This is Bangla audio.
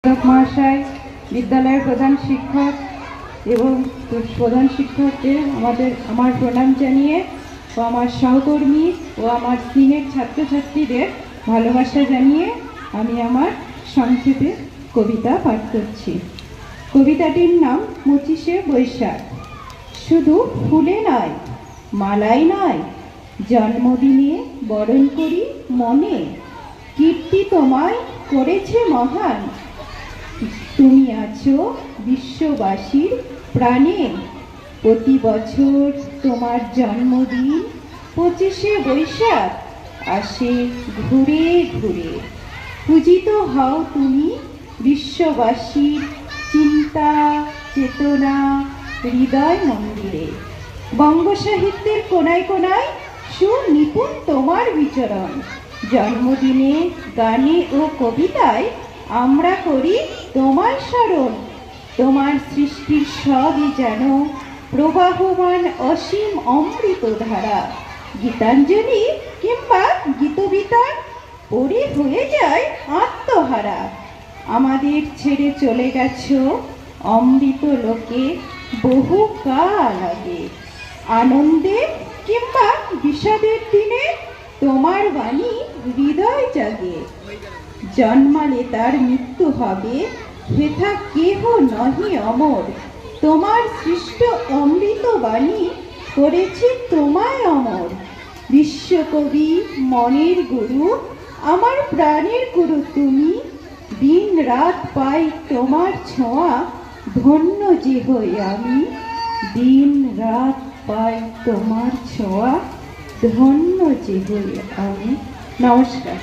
মহাশয়, বিদ্যালয়ের প্রধান শিক্ষক এবং প্রধান শিক্ষককে আমার প্রণাম জানিয়ে ও আমার সহকর্মী ও আমার স্নেহের ছাত্রছাত্রীদের ভালোবাসা জানিয়ে আমি আমার সংক্ষেপে কবিতা পাঠ করছি। কবিতাটির নাম 25শে বৈশাখ। শুধু ফুলে নয়, মালাই নয়, জন্মদিনে বরণ করি মনে, কীর্তি তোমায় করেছে মহান, তুমি আছো বিশ্ববাসীর প্রাণে। প্রতি বছর তোমার জন্মদিন 25শে বৈশাখ আসে ঘুরে ঘুরে। পূজিত হও তুমি বিশ্ববাসীর চিন্তা চেতনা হৃদয় মন্দিরে। বঙ্গ সাহিত্যের কোনায় কোনায় সুনিপুণ তোমার বিচরণ। জন্মদিনে গানে ও কবিতায় আমরা করি তোমার স্মরণ। তোমার সৃষ্টির সবই যেন প্রবাহমান অসীম অমৃত ধারা। গীতাঞ্জলি কিংবা গীতবিতান পড়ে হয়ে যায় আত্মহারা। আমাদের ছেড়ে চলে গেছো অমৃত লোকে বহু কাল আগে। আনন্দে কিংবা বিষাদের দিনে তোমার বাণী হৃদয় জাগে। জন্মালে তার মৃত্যু হবে, হেথা কেহ নহি অমর। তোমার সৃষ্ট অমৃত বাণী করেছি তোমায় অমর। বিশ্বকবি মনের গুরু, আমার প্রাণের গুরু তুমি। দিন রাত পাই তোমার ছোঁয়া, ধন্য যে হই আমি। দিন রাত পাই তোমার ছোঁয়া, ধন্য যে হই আমি। নমস্কার।